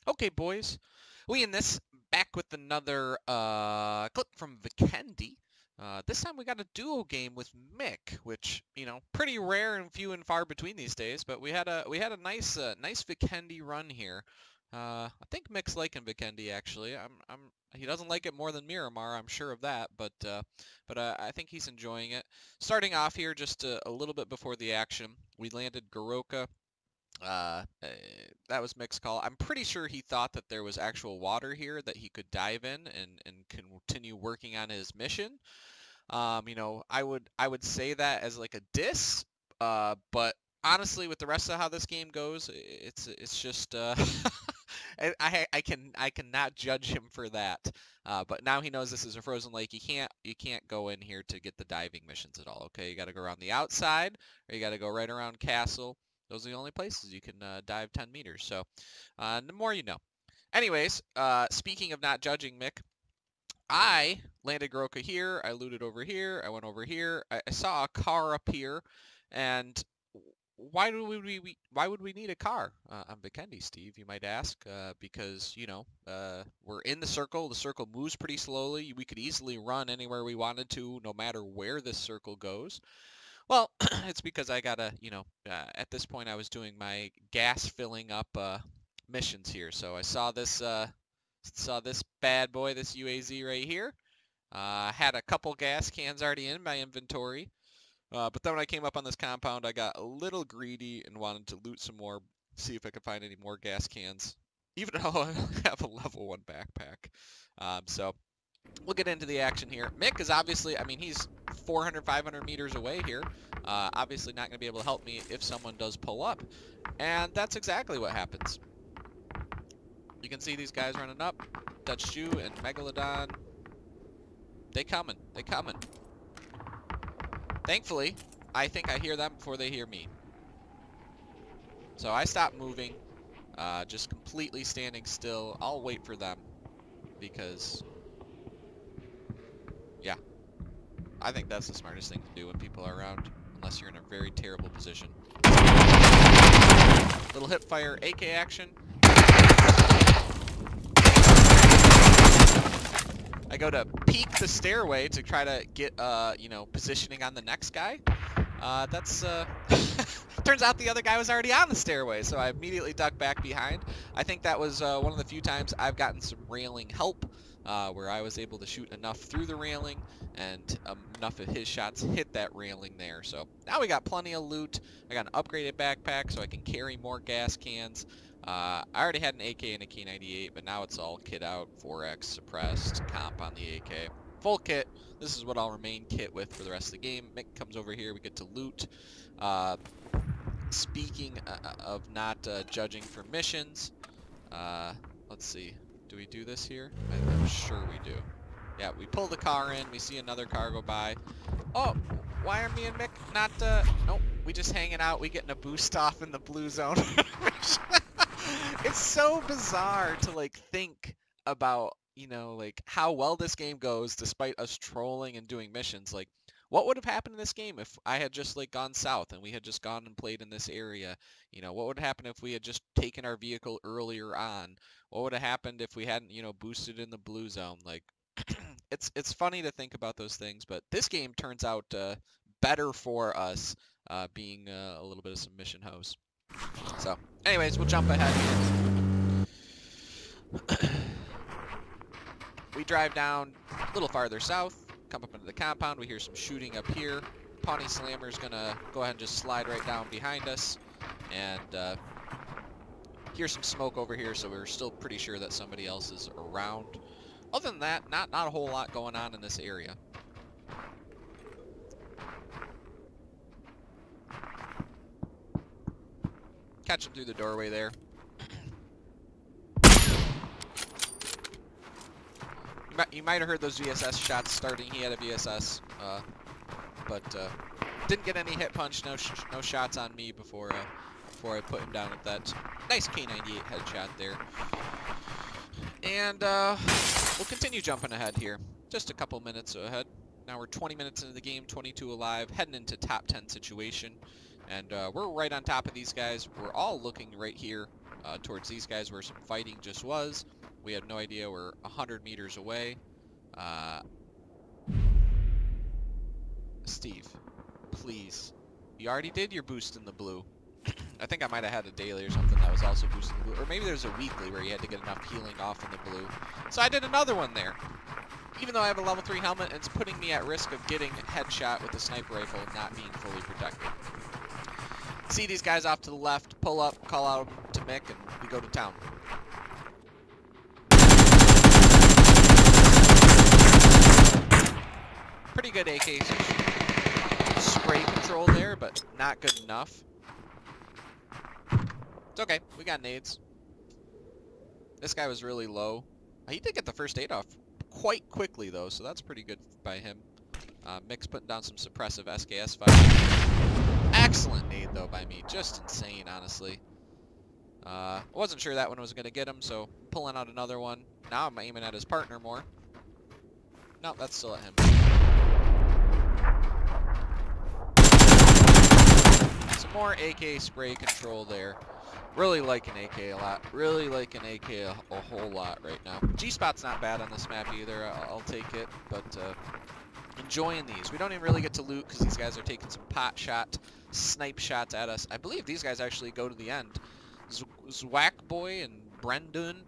Okay, boys. We in this back with another clip from Vikendi. This time we got a duo game with Mick, which pretty rare and few and far between these days. But we had a nice Vikendi run here. I think Mick's liking Vikendi actually. He doesn't like it more than Miramar, I'm sure of that. But I think he's enjoying it. Starting off here, just a little bit before the action, we landed Goroka. That was Mick's call. I'm pretty sure he thought that there was actual water here that he could dive in and continue working on his mission. I would say that as like a diss, but honestly, with the rest of how this game goes, it's just I cannot judge him for that. But now he knows this is a frozen lake. You can't go in here to get the diving missions at all. Okay, you got to go around the outside, or you got to go right around Castle. Those are the only places you can dive 10 meters. So the more you know. Anyways, speaking of not judging Mick, I landed Goroka here. I looted over here. I went over here. I saw a car up here, and why would we need a car on Vikendi, Steve? You might ask, because we're in the circle. The circle moves pretty slowly. We could easily run anywhere we wanted to, no matter where this circle goes. Well, it's because I gotta, at this point I was doing my gas filling up missions here. So I saw this bad boy, this UAZ right here. Had a couple gas cans already in my inventory. But then when I came up on this compound, I got a little greedy and wanted to loot some more, see if I could find any more gas cans, even though I have a level 1 backpack. So we'll get into the action here. Mick is obviously, he's 400, 500 meters away here. Obviously not going to be able to help me if someone does pull up. And that's exactly what happens. You can see these guys running up. Dutch Jew and Megalodon. They coming. Thankfully, I think I hear them before they hear me. So I stop moving. Just completely standing still. I'll wait for them. Because yeah, I think that's the smartest thing to do when people are around, unless you're in a very terrible position. Little hip fire AK action. I go to peek the stairway to try to get, positioning on the next guy. Turns out the other guy was already on the stairway, so I immediately ducked back behind. I think that was one of the few times I've gotten some railing help, where I was able to shoot enough through the railing, and enough of his shots hit that railing there. So now we got plenty of loot. I got an upgraded backpack so I can carry more gas cans. I already had an AK and a K98, but now it's all kit out, 4X, suppressed, comp on the AK. Full kit. This is what I'll remain kit with for the rest of the game. Mick comes over here, we get to loot. Speaking of not judging for missions, let's see. Do we do this here? I'm sure we do. Yeah, we pull the car in, we see another car go by. Oh, why are me and Mick not, nope, we just hanging out, we getting a boost off in the blue zone. It's so bizarre to think about, how well this game goes despite us trolling and doing missions. What would have happened in this game if I had just gone south and we had just gone and played in this area? What would happen if we had just taken our vehicle earlier on? What would have happened if we hadn't, boosted in the blue zone? It's funny to think about those things, but this game turns out better for us, being a little bit of some mission hoes. So, anyways, we'll jump ahead here. We drive down a little farther south, come up into the compound, we hear some shooting up here. Pawnee Slammer's gonna go ahead and just slide right down behind us, and hear some smoke over here, so we're still pretty sure that somebody else is around. Other than that, not a whole lot going on in this area. Catch him through the doorway there. You might have heard those VSS shots starting. He had a VSS, but didn't get any hit punch. No shots on me before I put him down with that nice K98 headshot there. And we'll continue jumping ahead here. Just a couple minutes ahead. Now we're 20 minutes into the game, 22 alive, heading into top 10 situation. And we're right on top of these guys. We're all looking right here towards these guys where some fighting just was. We have no idea. We're 100 meters away. Steve, please. You already did your boost in the blue. I think I might have had a daily or something that was also boosting the blue. Or maybe there's a weekly where you had to get enough healing off in the blue. So I did another one there. Even though I have a level 3 helmet, it's putting me at risk of getting headshot with a sniper rifle and not being fully protected. See these guys off to the left, pull up, call out to Mick, and we go to town. Pretty good AK spray control there, but not good enough. It's okay, we got nades. This guy was really low. He did get the first aid off quite quickly though, so that's pretty good by him. Mick's putting down some suppressive SKS fire. Excellent nade though by me, just insane honestly. I wasn't sure that one was going to get him, so pulling out another one. Now I'm aiming at his partner more. No, that's still at him. Some more AK spray control there. Really like an AK a lot. Really like an AK a whole lot right now. G-spot's not bad on this map either. I'll take it, but enjoying these. We don't even really get to loot because these guys are taking some pot shot, snipe shots at us. I believe these guys actually go to the end. Zwack Boy and Brendan.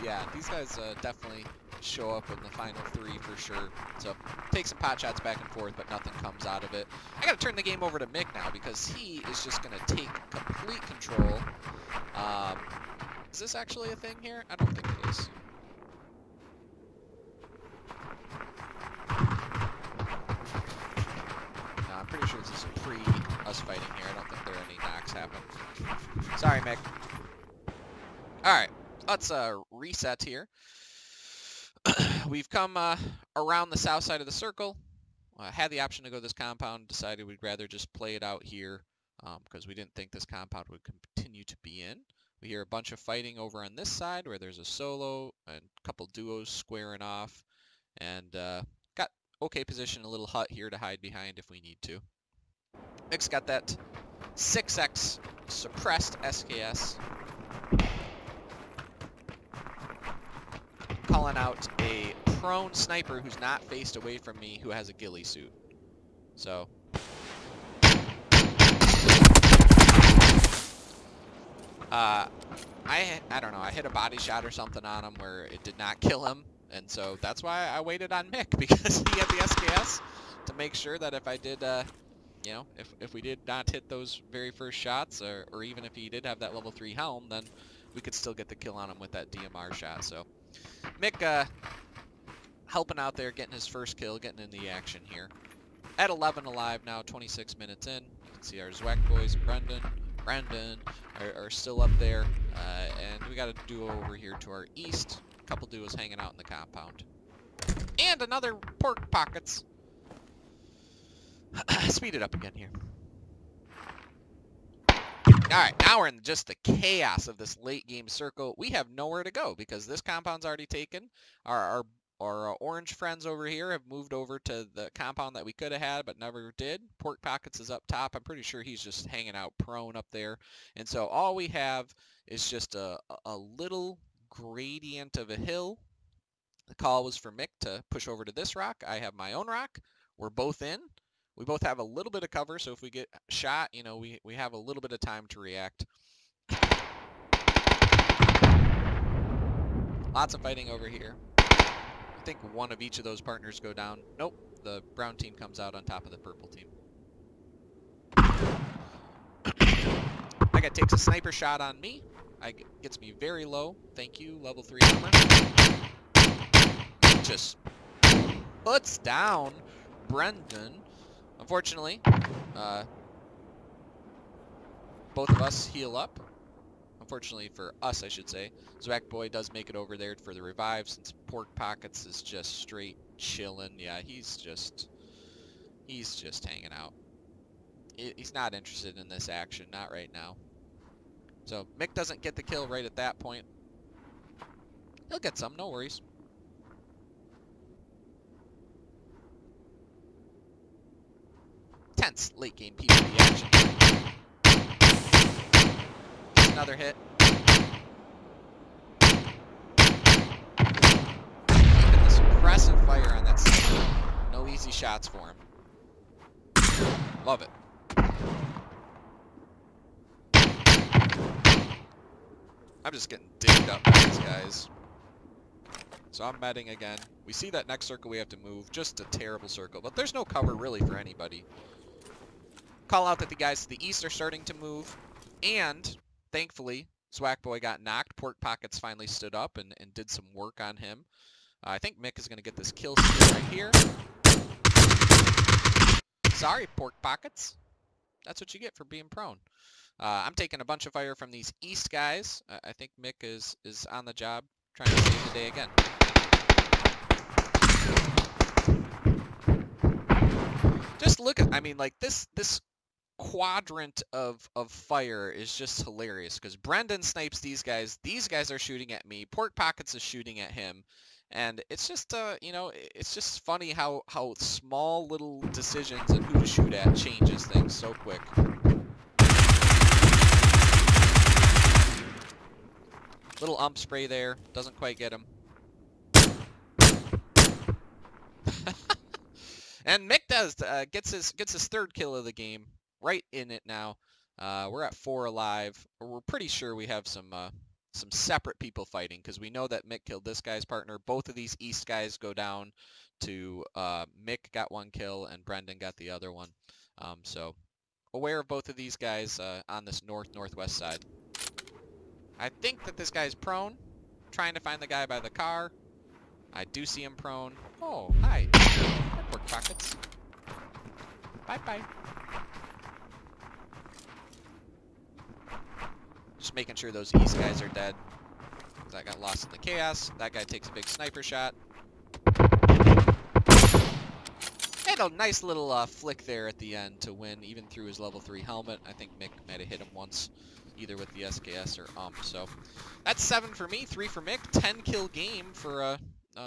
Yeah, these guys definitely show up in the final 3 for sure. So take some pot shots back and forth, but nothing comes out of it. I gotta turn the game over to Mick now because he is just gonna take complete control. Is this actually a thing here? I don't think it is. No, I'm pretty sure this is pre us fighting here. I don't think there are any knocks happen. Sorry, Mick. Alright, let's reset here. We've come around the south side of the circle. Had the option to go this compound, decided we'd rather just play it out here because we didn't think this compound would continue to be in. We hear a bunch of fighting over on this side where there's a solo and a couple duos squaring off. And got okay position, a little hut here to hide behind if we need to. Mick's got that 6x suppressed SKS. Calling out a prone sniper who's not faced away from me who has a ghillie suit. So I don't know, I hit a body shot or something on him where it did not kill him, and so that's why I waited on Mick, because he had the SKS to make sure that if I did you know, if we did not hit those very first shots, or even if he did have that level 3 helm, then we could still get the kill on him with that DMR shot. So Mick helping out there, getting his first kill, getting in the action here. At 11 alive now, 26 minutes in. You can see our Zwack boys, Brendan are still up there. And we got a duo over here to our east. A couple duos hanging out in the compound. And another pork pockets. Speed it up again here. Alright, now we're in just the chaos of this late game circle. We have nowhere to go because this compound's already taken. Our orange friends over here have moved over to the compound that we could have had but never did. Pork Pockets is up top. I'm pretty sure he's just hanging out prone up there. And so all we have is just a little gradient of a hill. The call was for Mick to push over to this rock. I have my own rock. We're both in. We both have a little bit of cover, so if we get shot, you know, we have a little bit of time to react. Lots of fighting over here. I think one of each of those partners go down. Nope, the brown team comes out on top of the purple team. That guy takes a sniper shot on me. Gets me very low. Thank you, level 3 armor. Just puts down Brendan. Unfortunately, both of us heal up. Unfortunately for us, I should say. Zwack Boy does make it over there for the revive since Pork Pockets is just straight chilling. Yeah, he's just hanging out. He's not interested in this action, not right now. So Mick doesn't get the kill right at that point. He'll get some, no worries. intense late game PvP action. That's another hit. Keeping this impressive fire on that sniper. No easy shots for him. Love it. I'm just getting digged up by these guys. So I'm medding again. We see that next circle we have to move. Just a terrible circle. But there's no cover really for anybody. Call out that the guys to the east are starting to move. And, thankfully, Swag Boy got knocked. Pork Pockets finally stood up and did some work on him. I think Mick is going to get this kill steal right here. Sorry, Pork Pockets. That's what you get for being prone. I'm taking a bunch of fire from these east guys. I think Mick is on the job trying to save the day again. Just look at, I mean, like this quadrant of fire is just hilarious because Brendan snipes these guys are shooting at me, Pork Pockets is shooting at him, and it's just you know, it's just funny how small little decisions and who to shoot at changes things so quick. Little ump spray there, doesn't quite get him. And Mick does gets his third kill of the game, right in it now. We're at 4 alive. We're pretty sure we have some separate people fighting because we know that Mick killed this guy's partner. Both of these east guys go down to Mick got 1 kill and Brendan got the other one. So aware of both of these guys on this northwest side. I think that this guy's prone. Trying to find the guy by the car. I do see him prone. Oh, hi. Hi, Pork Pockets. Bye-bye. Just making sure those east guys are dead. That got lost in the chaos. That guy takes a big sniper shot. And a nice little flick there at the end to win, even through his level 3 helmet. I think Mick might have hit him once, either with the SKS or ump. So that's 7 for me, 3 for Mick. 10 kill game for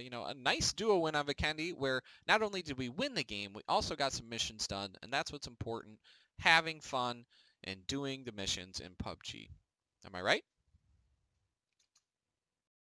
you know, a nice duo win on Vikendi, where not only did we win the game, we also got some missions done, and that's what's important, having fun and doing the missions in PUBG. Am I right?